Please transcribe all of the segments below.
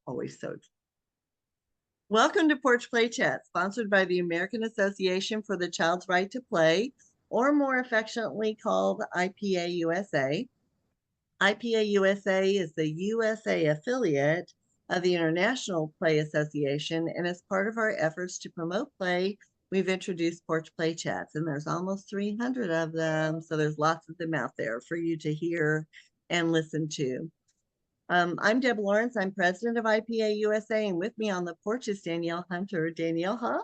always so. Welcome to Porch Play Chat, sponsored by the American Association for the Child's Right to Play, or more affectionately called IPA-USA. IPA-USA is the USA affiliate of the International Play Association, and as part of our efforts to promote play, we've introduced Porch Play Chats, and there's almost 300 of them, so there's lots of them out there for you to hear and listen to. I'm Deb Lawrence. I'm president of IPA-USA, and with me on the porch is Danielle Hunter. Danielle, huh?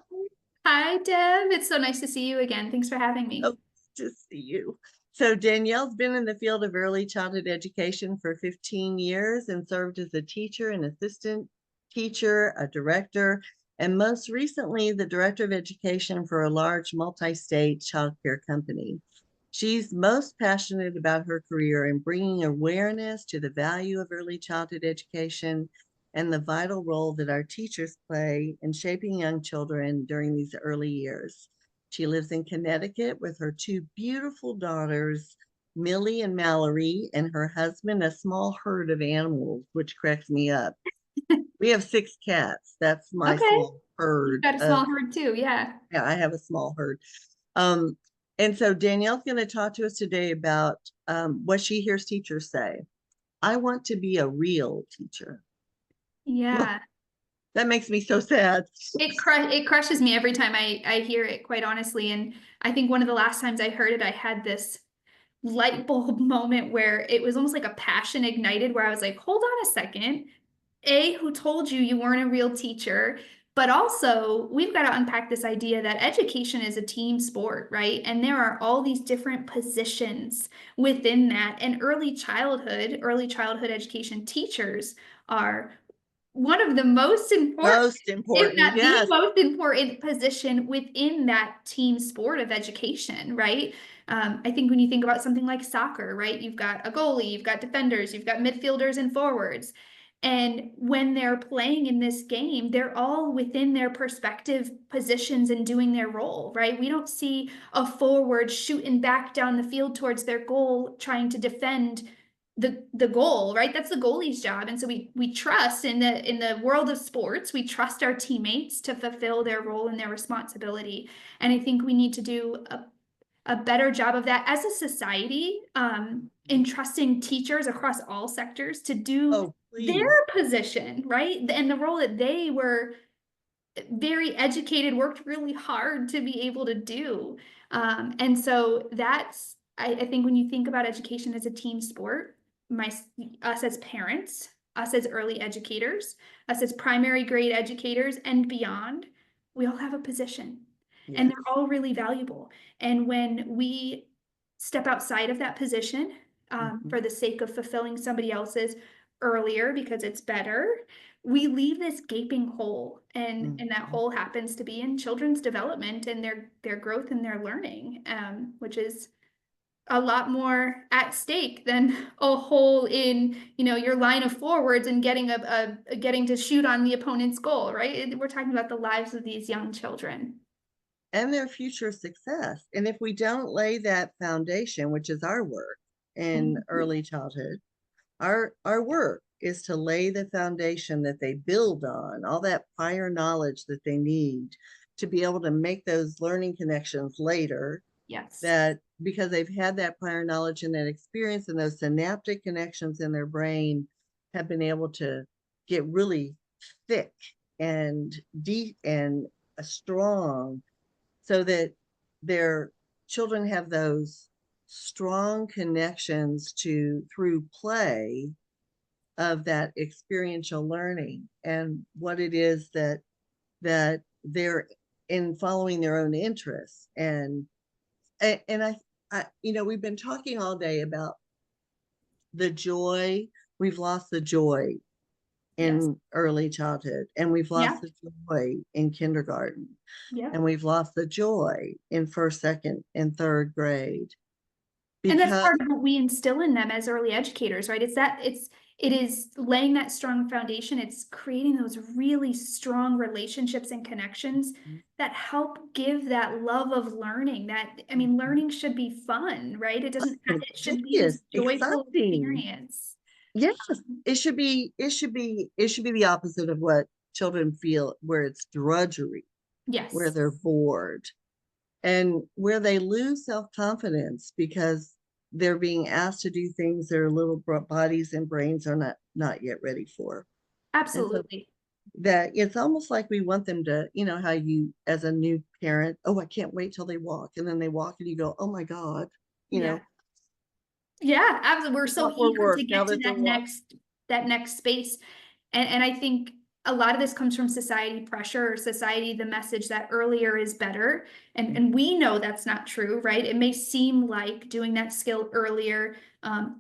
Hi, Deb. It's so nice to see you again. Thanks for having me. Oh, to see you. So Danielle's been in the field of early childhood education for 15 years and served as a teacher, an assistant teacher, a director, and most recently, the director of education for a large multi-state childcare company. She's most passionate about her career in bringing awareness to the value of early childhood education and the vital role that our teachers play in shaping young children during these early years. She lives in Connecticut with her two beautiful daughters, Millie and Mallory, and her husband, a small herd of animals, which cracks me up. We have 6 cats. That's my Okay. small herd. You've got a small herd too. Yeah, I have a small herd. And so Danielle's going to talk to us today about what she hears teachers say. I want to be a real teacher. yeah. That makes me so sad. It crushes me every time I hear it, quite honestly. And I think one of the last times I heard it, I had this light bulb moment where it was almost like a passion ignited, where I was like, hold on a second. Who told you you weren't a real teacher? But also, we've got to unpack this idea that education is a team sport, right? And there are all these different positions within that. And early childhood education teachers are one of the most important, if not yes. the most important position within that team sport of education, right? I think when you think about something like soccer, right, you've got a goalie, you've got defenders, you've got midfielders and forwards. And when they're playing in this game, they're all within their perspective positions and doing their role, right? We don't see a forward shooting back down the field towards their goal, trying to defend the goal, right? That's the goalie's job. And so we trust in the world of sports, we trust our teammates to fulfill their role and their responsibility. And I think we need to do a better job of that as a society, in trusting teachers across all sectors to do their position, right? And the role that they were very educated, worked really hard to be able to do. And so that's, I think when you think about education as a team sport, us as parents, us as early educators, us as primary grade educators and beyond, we all have a position. Yes. And they're all really valuable. And when we step outside of that position, for the sake of fulfilling somebody else's earlier because it's better, we leave this gaping hole, and that hole happens to be in children's development and their growth and their learning, which is a lot more at stake than a hole in, your line of forwards and getting getting to shoot on the opponent's goal, right? We're talking about the lives of these young children and their future success. And if we don't lay that foundation, which is our work in early childhood, our work is to lay the foundation that they build on, all that prior knowledge that they need to be able to make those learning connections later. Yes. That because they've had that prior knowledge and that experience, and those synaptic connections in their brain have been able to get really thick and deep and strong, so that their children have those strong connections through play of that experiential learning and what it is that they're in following their own interests. And I we've been talking all day about the joy. We've lost the joy in early childhood, and we've lost the joy in kindergarten, and we've lost the joy in first, second, and third grade. And that's part of what we instill in them as early educators, right? It is laying that strong foundation. It's creating those really strong relationships and connections that help give that love of learning. Learning should be fun, right? It should be this joyful experience. Yes, it should be the opposite of what children feel, where it's drudgery, where Yes, they're bored, and where they lose self-confidence because they're being asked to do things their little bodies and brains are not yet ready for. And so absolutely. that it's almost like we want them to, how you, as a new parent, oh, I can't wait till they walk. And then they walk and you go, oh my God, you Yeah. know, Yeah, absolutely. We're so got more eager to work now get to that they're walking. that next space. And I think a lot of this comes from society pressure or society, the message that earlier is better. And we know that's not true, right? It may seem like doing that skill earlier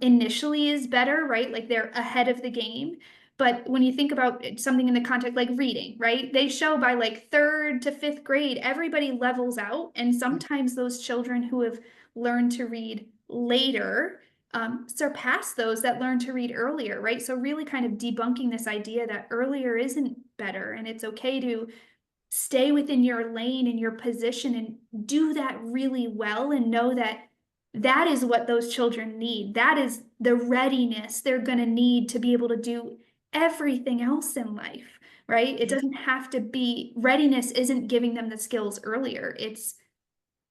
initially is better, right? Like they're ahead of the game. But when you think about something in the context like reading, right? They show by like third to fifth grade, everybody levels out. And sometimes those children who have learned to read later surpass those that learn to read earlier, right? So really kind of debunking this idea that earlier isn't better and it's okay to stay within your lane and your position and do that really well and know that that is what those children need. That is the readiness they're going to need to be able to do everything else in life, right? It Yeah. doesn't have to be readiness isn't giving them the skills earlier. It's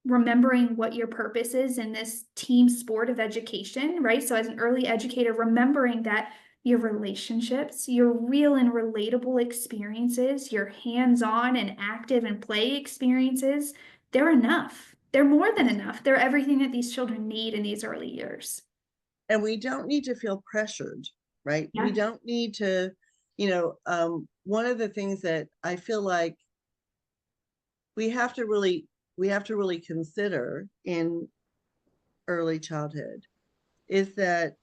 remembering what your purpose is in this team sport of education, right? So, as an early educator, remembering that your relationships, your real and relatable experiences, your hands on and active and play experiences, they're enough. They're more than enough. They're everything that these children need in these early years. And we don't need to feel pressured, right? We Yeah. don't need to, one of the things that I feel like we have to really consider in early childhood is that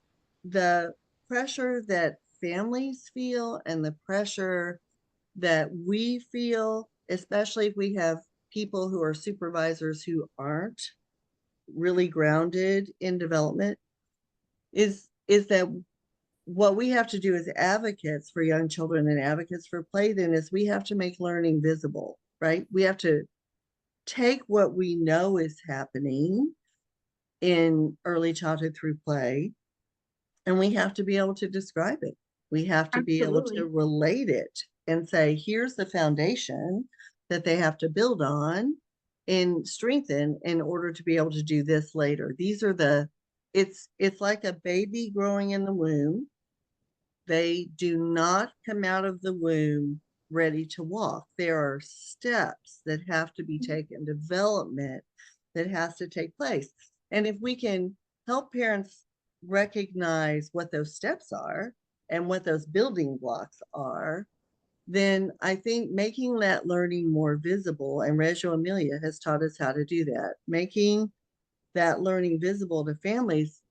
the pressure that families feel and the pressure that we feel, especially if we have people who are supervisors who aren't really grounded in development, is that what we have to do as advocates for young children and advocates for play then is we have to make learning visible, right? We have to take what we know is happening in early childhood through play, and we have to be able to describe it. We have to be able to Absolutely. relate it and say, here's the foundation that they have to build on and strengthen in order to be able to do this later. These are it's like a baby growing in the womb. They do not come out of the womb ready to walk. There are steps that have to be taken, development that has to take place. And if we can help parents recognize what those steps are and what those building blocks are, then I think making that learning more visible, and Reggio Emilia has taught us how to do that, making that learning visible to families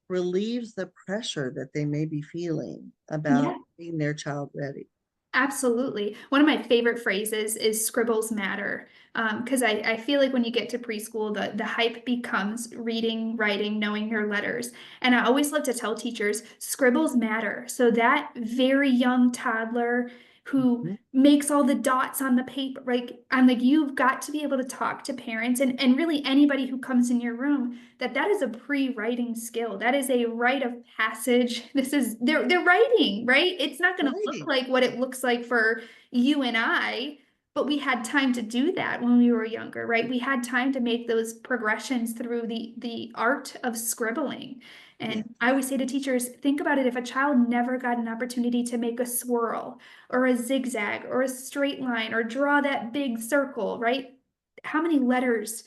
relieves the pressure that they may be feeling Yeah. about being their child ready. Absolutely. One of my favorite phrases is scribbles matter. Because I feel like when you get to preschool, the hype becomes reading, writing, knowing your letters. And I always love to tell teachers scribbles matter. So that very young toddler who Mhm. makes all the dots on the paper, like I'm like, you've got to be able to talk to parents and really anybody who comes in your room that is a pre-writing skill. That is a rite of passage. This is they're writing, right? It's not going to look Writing. like what it looks like for you and I, but we had time to do that when we were younger, right? We had time to make those progressions through the art of scribbling. Yeah. And I always say to teachers, think about it if a child never got an opportunity to make a swirl or a zigzag or a straight line or draw that big circle, right? How many letters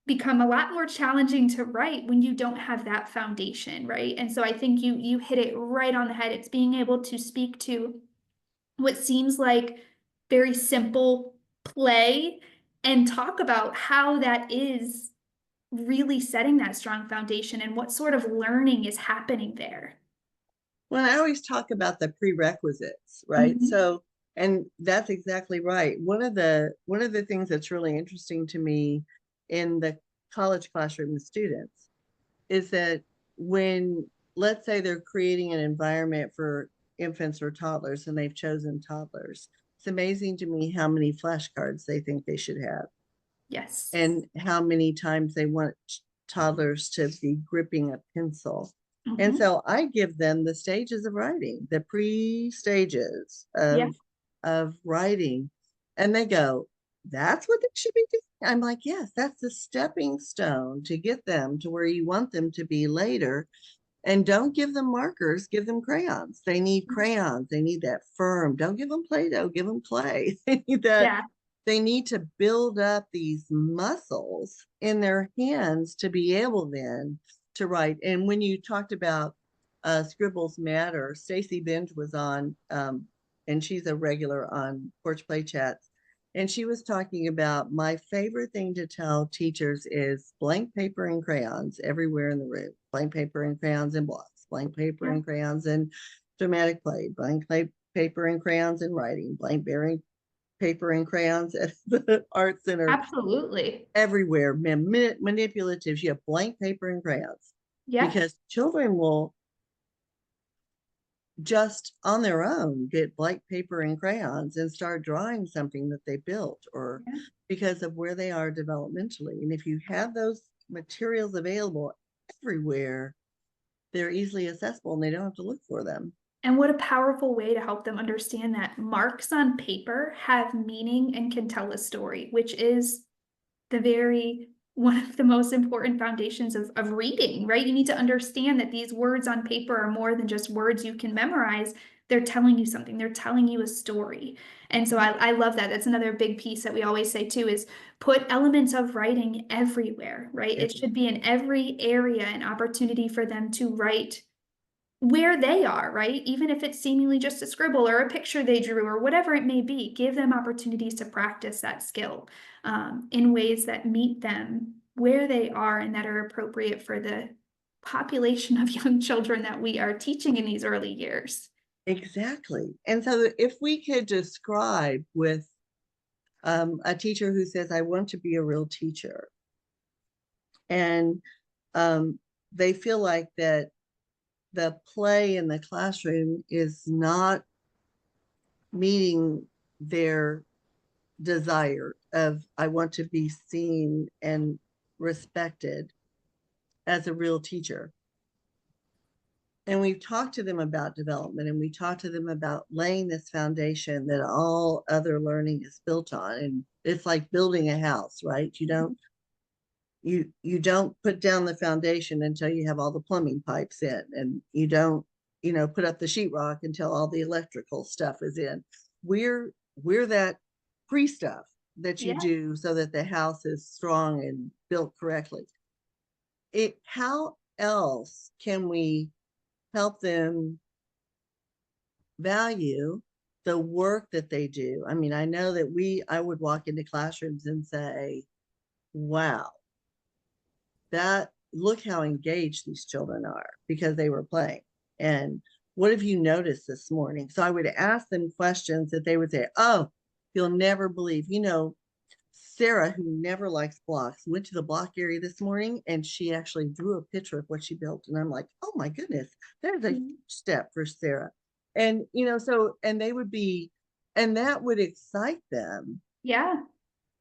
become a lot more challenging to write when you don't have that foundation, right? And so I think you hit it right on the head. It's being able to speak to what seems like very simple play and talk about how that is really setting that strong foundation and what sort of learning is happening there. Well, I always talk about the prerequisites, right? Mhm. So, and that's exactly right. One of the things that's really interesting to me in the college classroom with students is that when, let's say, they're creating an environment for infants or toddlers and they've chosen toddlers, it's amazing to me how many flashcards they think they should have Yes. and how many times they want toddlers to be gripping a pencil. And Mhm. so I give them the stages of writing, the pre-stages Yeah. of writing. And they go, that's what they should be doing. I'm like, yes, that's the stepping stone to get them to where you want them to be later. And don't give them markers, give them crayons. They need crayons. They need that firm. Don't give them Play-Doh, give them clay. They need that. Yeah. They need to build up these muscles in their hands to be able then to write. And when you talked about Scribbles Matter, Stacy Binge was on, and she's a regular on Porch Play Chats. And she was talking about my favorite thing to tell teachers is blank paper and crayons everywhere in the room. Blank paper and crayons and blocks, blank paper Yeah. and crayons and dramatic play, blank paper and crayons and writing, blank paper and crayons at the art center, Absolutely. everywhere. Manipulatives, you have blank paper and crayons Yeah. because children will just on their own get blank paper and crayons and start drawing something that they built, or Yeah. because of where they are developmentally. And if you have those materials available everywhere, they're easily accessible and they don't have to look for them. And what a powerful way to help them understand that marks on paper have meaning and can tell a story, which is the very one of the most important foundations of reading, right? You need to understand that these words on paper are more than just words you can memorize. They're telling you something, they're telling you a story. And so I love that. That's another big piece that we always say too is put elements of writing everywhere, right? It should be in every area an opportunity for them to write where they are, right? Even if it's seemingly just a scribble or a picture they drew or whatever it may be, give them opportunities to practice that skill in ways that meet them where they are and that are appropriate for the population of young children that we are teaching in these early years. Exactly. And so if we could describe with a teacher who says, I want to be a real teacher, and they feel like that the play in the classroom is not meeting their desire of, I want to be seen and respected as a real teacher. And we've talked to them about development, and we talked to them about laying this foundation that all other learning is built on. And it's like building a house, right? You don't put down the foundation until you have all the plumbing pipes in, and you don't, put up the sheetrock until all the electrical stuff is in. We're that pre stuff that you Yeah. do so that the house is strong and built correctly. How else can we help them value the work that they do? I mean, I know that I would walk into classrooms and say, wow, look how engaged these children are because they were playing. And what have you noticed this morning? So I would ask them questions that they would say, oh, you'll never believe, Sarah, who never likes blocks, went to the block area this morning and she actually drew a picture of what she built. And I'm like, oh my goodness, that is a huge step for Sarah. And, and they would be, and that would excite them Yeah.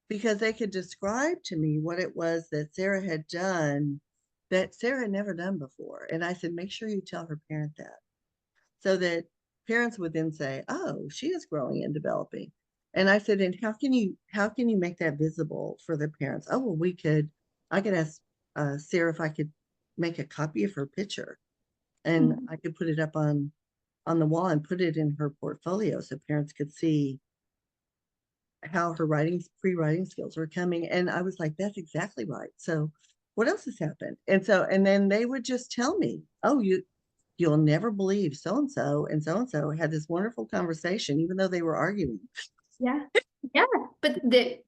because they could describe to me what it was that Sarah had done that Sarah had never done before. And I said, make sure you tell her parent that, so that parents would then say, oh, she is growing and developing. And I said, and how can you make that visible for the parents? Oh, well, I could ask Sarah if I could make a copy of her picture and Mhm. I could put it up on the wall and put it in her portfolio so parents could see how her pre-writing skills were coming. And I was like, that's exactly right. So what else has happened? And then they would just tell me, oh, you'll never believe so and so had this wonderful conversation, even though they were arguing. Yeah. Yeah. But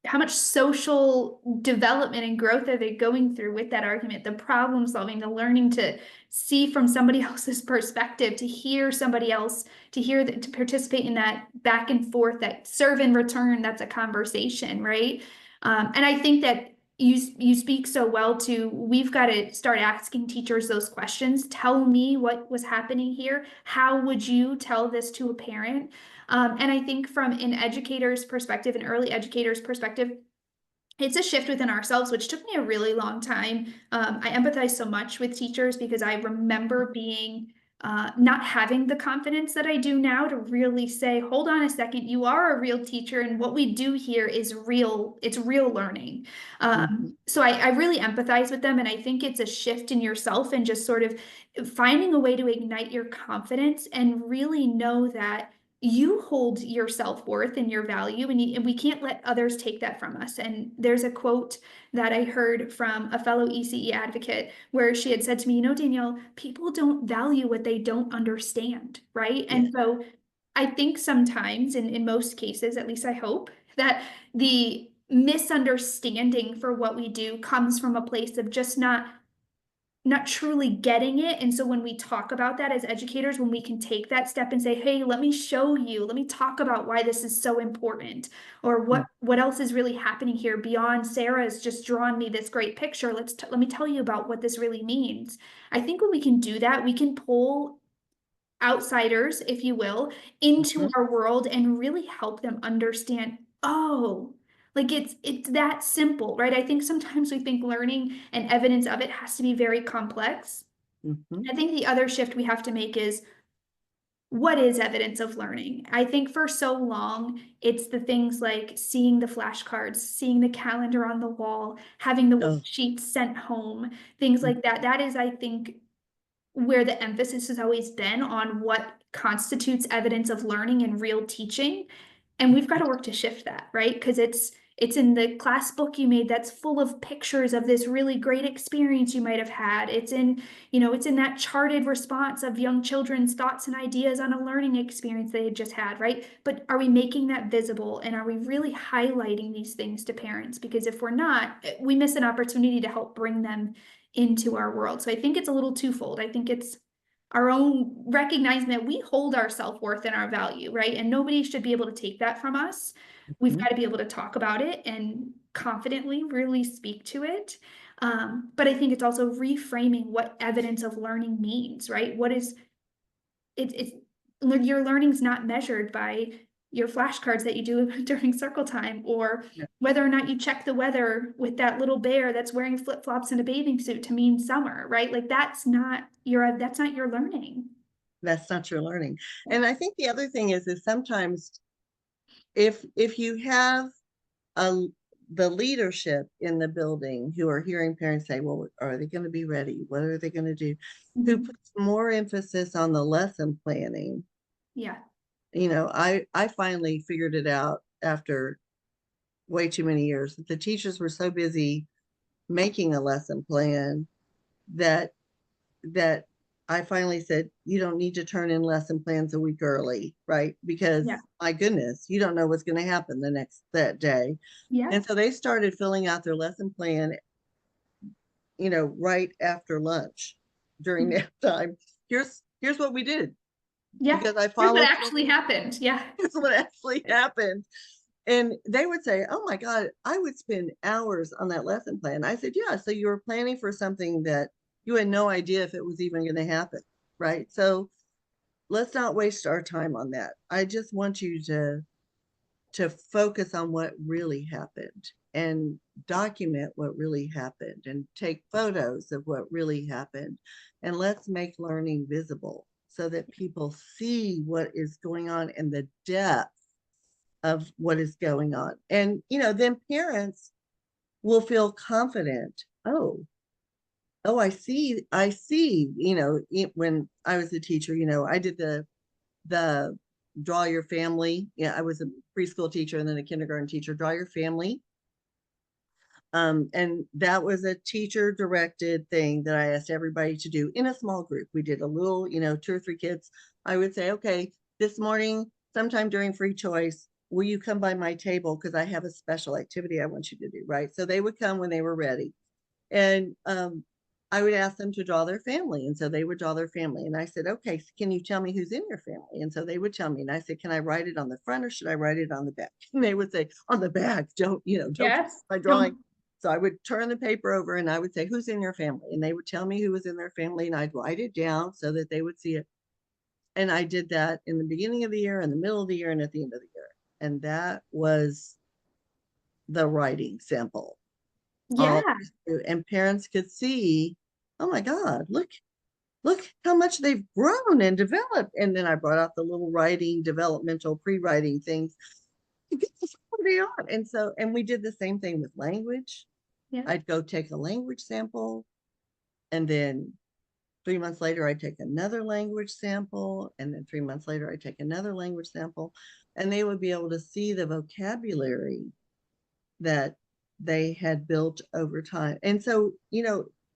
how much social development and growth are they going through with that argument? The problem solving, the learning to see from somebody else's perspective, to hear somebody else, to participate in that back and forth, that serve and return, that's a conversation, right? And I think that you speak so well to, we've got to start asking teachers those questions. Tell me what was happening here. How would you tell this to a parent? And I think from an educator's perspective, an early educator's perspective, it's a shift within ourselves, which took me a really long time. I empathize so much with teachers because I remember being not having the confidence that I do now to really say, hold on a second, you are a real teacher, and what we do here is real, it's real learning. Mhm. So I really empathize with them, and I think it's a shift in yourself and just sort of finding a way to ignite your confidence and really know that you hold your self-worth and your value, and we can't let others take that from us. And there's a quote that I heard from a fellow ECE advocate where she had said to me, Danielle, people don't value what they don't understand, right? Yeah. And so I think sometimes, in most cases, at least I hope, that the misunderstanding for what we do comes from a place of just not truly getting it. And so when we talk about that as educators, when we can take that step and say, hey, let me show you, let me talk about why this is so important, or Mm. what else is really happening here beyond Sarah's just drawn me this great picture. Let me tell you about what this really means. I think when we can do that, we can pull outsiders, if you will, into Mhm. our world and really help them understand, oh, like it's that simple, right? I think sometimes we think learning and evidence of it has to be very complex. Mhm. I think the other shift we have to make is, what is evidence of learning? I think for so long, it's the things like seeing the flashcards, seeing the calendar on the wall, having the Oh. worksheets sent home, things Mm. like that. That is, I think, where the emphasis has always been on what constitutes evidence of learning and real teaching. And we've got to work to shift that, right? Because it's in the class book you made that's full of pictures of this really great experience you might have had. It's in that charted response of young children's thoughts and ideas on a learning experience they had just had, right? But are we making that visible, and are we really highlighting these things to parents? Because if we're not, we miss an opportunity to help bring them into our world. So I think it's a little twofold. I think it's our own recognizing that we hold our self-worth and our value, right? And nobody should be able to take that from us. We've Mhm. got to be able to talk about it and confidently really speak to it. But I think it's also reframing what evidence of learning means, right? What is it's your learning's not measured by your flashcards that you do during circle time, or Yeah. whether or not you check the weather with that little bear that's wearing flip-flops and a bathing suit to mean summer, right? Like that's not your learning. That's not your learning. And I think the other thing is sometimes if you have a the leadership in the building who are hearing parents say, well, are they going to be ready? What are they going to do? Who Mhm. puts more emphasis on the lesson planning? Yeah. I finally figured it out after way too many years that the teachers were so busy making a lesson plan that that I finally said, you don't need to turn in lesson plans a week early, right? Because Yeah. my goodness, you don't know what's going to happen that day. Yeah. And so they started filling out their lesson plan, right after lunch during Mhm. nap time. Here's what we did Yeah. because I Here's what followed actually happened. Yeah. here's what actually happened. And they would say, oh my God, I would spend hours on that lesson plan. I said, yeah, so you were planning for something that you had no idea if it was even going to happen, right? So let's not waste our time on that. I just want you to focus on what really happened and document what really happened and take photos of what really happened, and let's make learning visible so that people see what is going on and the depth of what is going on. And then parents will feel confident. Oh, I see. When I was a teacher, I did the draw your family. Yeah, I was a preschool teacher and then a kindergarten teacher. Draw your family. And that was a teacher directed thing that I asked everybody to do in a small group. We did a little, 2 or 3 kids. I would say, okay, this morning, sometime during free choice, will you come by my table? Because I have a special activity I want you to do, right? So they would come when they were ready. And I would ask them to draw their family. And so they would draw their family. And I said, okay, so can you tell me who's in your family? And so they would tell me. And I said, can I write it on the front or should I write it on the back? And they would say, on the back, don't Yes. my drawing. Don't. So I would turn the paper over and I would say, who's in your family? And they would tell me who was in their family and I'd write it down so that they would see it. And I did that in the beginning of the year, in the middle of the year, and at the end of the year. And that was the writing sample all Yeah. through, and parents could see, oh my God, look how much they've grown and developed. And then I brought out the little writing, developmental pre-writing things. This is where they are. And so, and we did the same thing with language. Yeah. I'd go take a language sample, and then 3 months later, I'd take another language sample, and then 3 months later, I'd take another language sample, and they would be able to see the vocabulary that they had built over time. And so,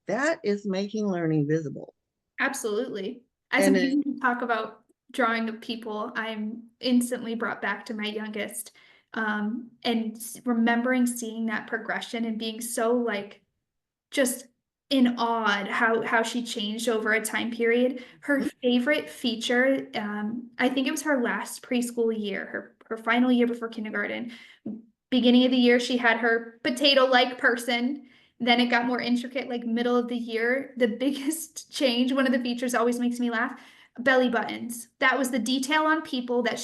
that is making learning visible. Absolutely. As a And parent, you talk about drawing of people, I'm instantly brought back to my youngest, and remembering seeing that progression and being so like just in awe how she changed over a time period. Her favorite feature, I think it was her last preschool year, her final year before kindergarten. Beginning of the year, she had her potato-like person. Then it got more intricate, like middle of the year. The biggest change, one of the features always makes me laugh, belly buttons. That was the detail on people that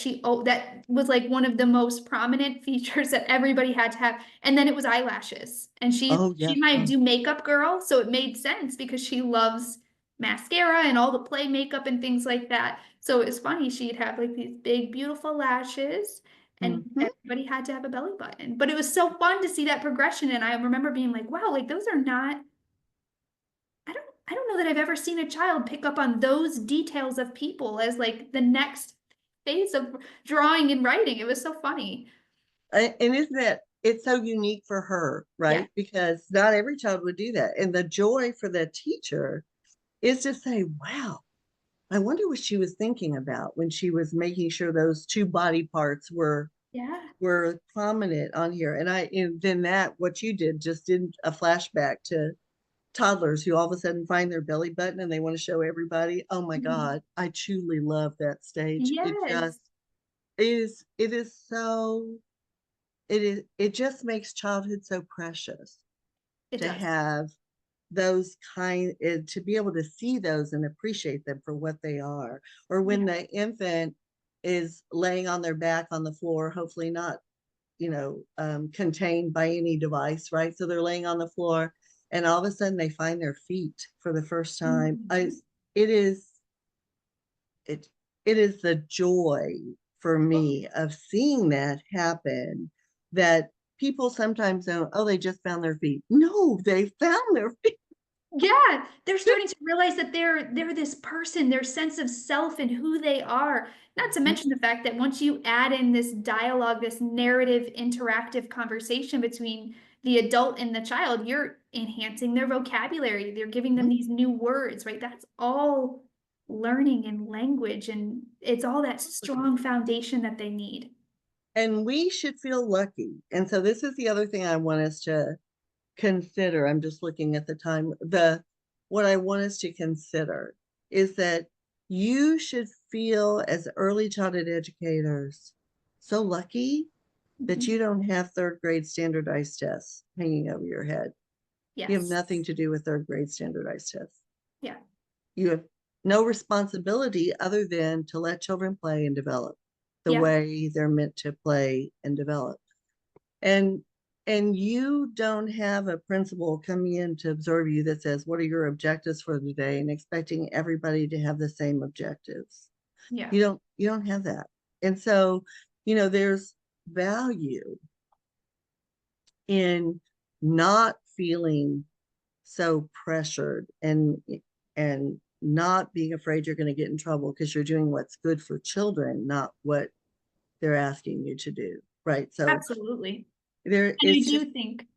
that was like one of the most prominent features that everybody had to have. And then it was eyelashes. And oh yeah, she might do makeup girl, so it made sense because she loves mascara and all the play makeup and things like that. So it was funny. She'd have like these big, beautiful lashes, and mm-hmm. everybody had to have a belly button. But it was so fun to see that progression. And I remember being like, wow, like those are not, I don't know that I've ever seen a child pick up on those details of people as like the next phase of drawing and writing. It was so funny. And isn't that, it's so unique for her, Yeah. right? Because not every child would do that. And the joy for the teacher is to say, wow, I wonder what she was thinking about when she was making sure those two body parts Yeah. were prominent on here. And then that, what you did, just did a flashback to toddlers who all of a sudden find their belly button and they want to show everybody. Oh my Mhm. God, I truly love that stage. Yes, It is so, it just makes childhood so precious it to does. have those to be able to see those and appreciate them for what they are. Or when Yeah. the infant is laying on their back on the floor, hopefully not, contained by any device, right? So they're laying on the floor, and all of a sudden they find their feet for the first time. Mhm. It is it it is the joy for me of seeing that happen, that people sometimes don't, oh, they just found their feet. No, they found their feet. Yeah, they're starting to realize that they're this person, their sense of self and who they are. Not to mention the fact that once you add in this dialogue, this narrative, interactive conversation between the adult and the child, you're enhancing their vocabulary. They're giving them these new words, right? That's all learning and language, and it's all that strong foundation that they need. And we should feel lucky. And so this is the other thing I want us to consider. I'm just looking at the time. What I want us to consider is that you should feel, as early childhood educators, so lucky that Mhm. you don't have third grade standardized tests hanging over your head. You have Yes. nothing to do with third grade standardized tests. Yeah. You have no responsibility other than to let children play and develop the Yeah. way they're meant to play and develop. And you don't have a principal coming in to observe you that says, what are your objectives for the day, and expecting everybody to have the same objectives. Yeah. You don't have that. And so, there's value in not feeling so pressured, and not being afraid you're going to get in trouble because you're doing what's good for children, not what they're asking you to do. Right. So Absolutely. there, And I it's just, do think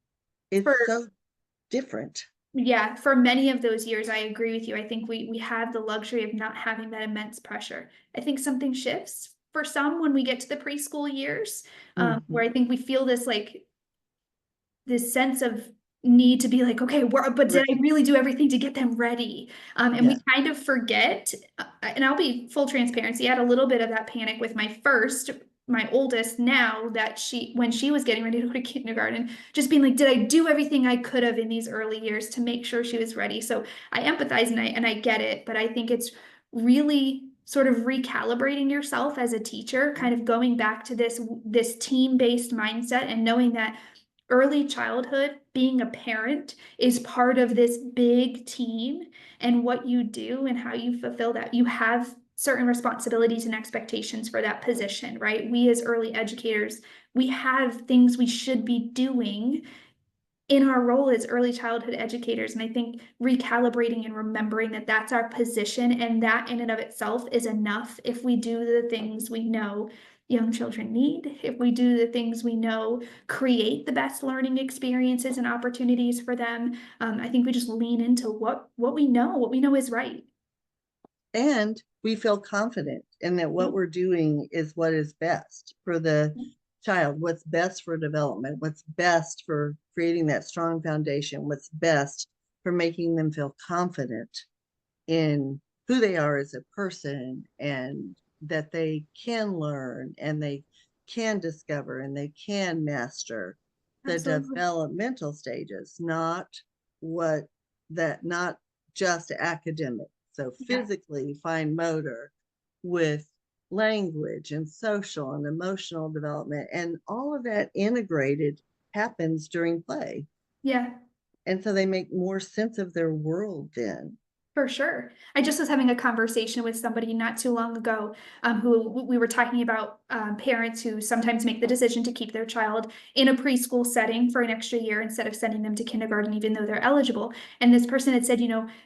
it's for so different. yeah, for many of those years, I agree with you. I think we have the luxury of not having that immense pressure. I think something shifts for some when we get to the preschool years, where Mhm. I think we feel this like this sense of need to be like, okay, but did I Right. really do everything to get them ready? And we Yeah. kind of forget, and I'll be full transparency, I had a little bit of that panic with my oldest now that when she was getting ready to go to kindergarten, just being like, did I do everything I could have in these early years to make sure she was ready? So I empathize and I get it, but I think it's really sort of recalibrating yourself as a teacher, kind of going back to this team-based mindset and knowing that early childhood, being a parent is part of this big team, and what you do and how you fulfill that. You have certain responsibilities and expectations for that position, right? We as early educators, we have things we should be doing in our role as early childhood educators. And I think recalibrating and remembering that that's our position, and that in and of itself is enough if we do the things we know young children need, if we do the things we know create the best learning experiences and opportunities for them. I think we just lean into what we know is right. And we feel confident in that what we're doing is what is best for the child, what's best for development, what's best for creating that strong foundation, what's best for making them feel confident in who they are as a person, and that they can learn and they can discover and they can master the Absolutely. developmental stages, not what that, not just academic. So physically, fine motor, with language and social and emotional development, and all of that integrated happens during play. Yeah. And so they make more sense of their world then. For sure. I just was having a conversation with somebody not too long ago, who we were talking about parents who sometimes make the decision to keep their child in a preschool setting for an extra year instead of sending them to kindergarten, even though they're eligible. And this person had said,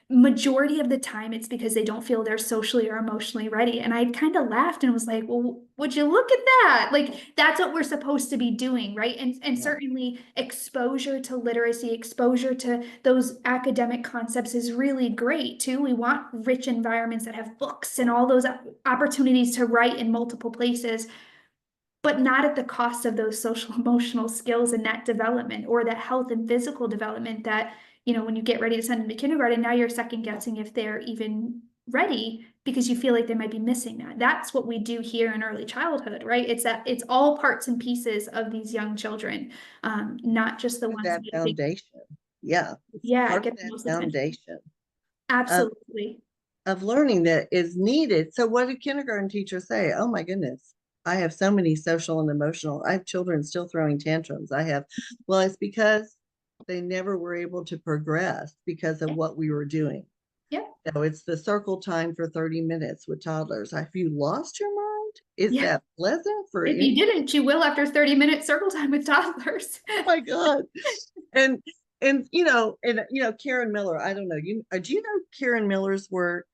majority of the time it's because they don't feel they're socially or emotionally ready. And I kind of laughed and was like, well, would you look at that? Like, that's what we're supposed to be doing, right? And certainly exposure to literacy, exposure to those academic concepts is really great too. We want rich environments that have books and all those opportunities to write in multiple places, but not at the cost of those social emotional skills and that development, or that health and physical development that, when you get ready to send them to kindergarten, now you're second guessing if they're even ready because you feel like they might be missing that. That's what we do here in early childhood, right? It's all parts and pieces of these young children, not just the ones That that think, foundation. Yeah. It's yeah, part of get the that most attention. foundation Absolutely. of learning that is needed. So what do kindergarten teachers say? Oh my goodness, I have so many social and emotional, I have children still throwing tantrums. Well, it's because they never were able to progress because of what we were doing. Yeah. So it's the circle time for 30 minutes with toddlers. Have you lost your mind? Is Yeah. that pleasant for If you any? didn't, you will after 30-minute circle time with toddlers. Oh my God. And Karen Miller, I don't know, do you know Karen Miller's work?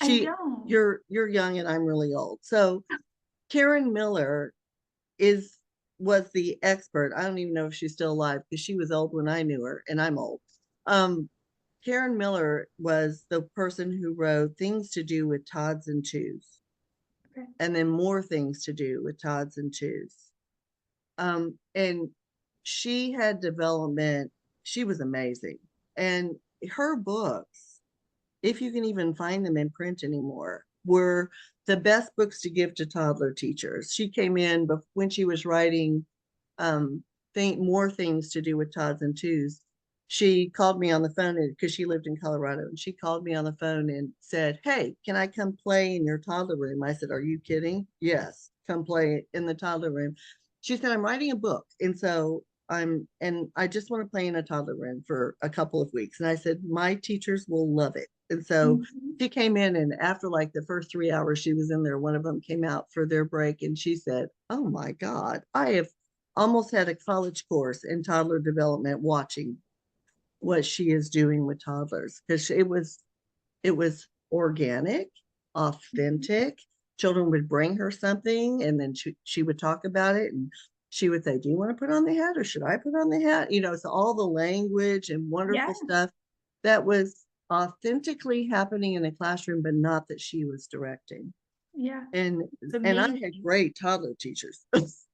I don't. You're young and I'm really old. So Karen Miller is was the expert. I don't even know if she's still alive because she was old when I knew her, and I'm old. Karen Miller was the person who wrote Things to Do with Todd's and Twos, Okay. and then More Things to Do with Todd's and Twos. And she had development. She was amazing. And her books, if you can even find them in print anymore, were the best books to give to toddler teachers. She came in when she was writing More Things to Do with Todd's and Twos. She called me on the phone because she lived in Colorado, and she called me on the phone and said, "Hey, can I come play in your toddler room?" I said, "Are you kidding?" "Yes, come play in the toddler room." She said, "I'm writing a book, and so I just want to play in a toddler room for a couple of weeks." And I said, "My teachers will love it." And so she came in, and after like the first 3 hours she was in there, one of them came out for their break, and she said, "Oh my God, I have almost had a college course in toddler development watching what she is doing with toddlers," because it was organic, authentic. Children would bring her something, and then she would talk about it, and she would say, "Do you want to put on the hat, or should I put on the hat?" So all the language and Yeah. wonderful stuff that was authentically happening in a classroom, but not that she was directing. Yeah. And It's and I had amazing. great toddler teachers,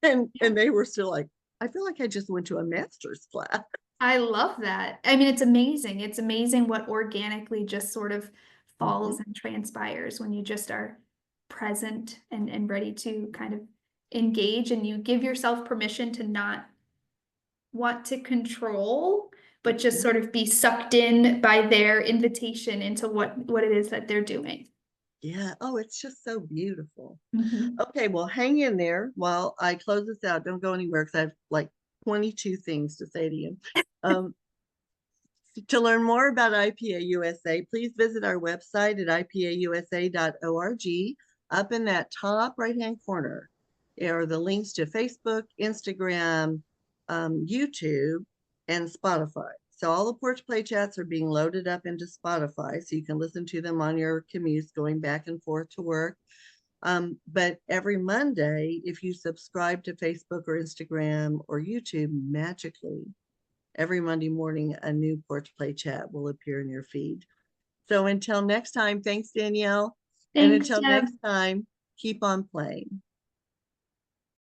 and they were still like, "I feel like I just went to a master's class." I love that. I mean, it's amazing. It's amazing what organically just sort of falls Mhm. and transpires when you just are present and ready to kind of engage, and you give yourself permission to not want to control, but just sort of be sucked in by their invitation into what it is that they're doing. Yeah. Oh, it's just so beautiful. Mhm. Okay, well, hang in there while I close this out. Don't go anywhere because I have like 22 things to say to you. To learn more about IPA-USA, please visit our website at IPAUSA.org. Up in that top right-hand corner are the links to Facebook, Instagram, YouTube, and Spotify. So all the Porch Play Chats are being loaded up into Spotify, so you can listen to them on your commutes going back and forth to work. But every Monday, if you subscribe to Facebook or Instagram or YouTube, magically, every Monday morning, a new Porch Play Chat will appear in your feed. So until next time, thanks, Danielle. And Thanks, until Deb. next time, keep on playing.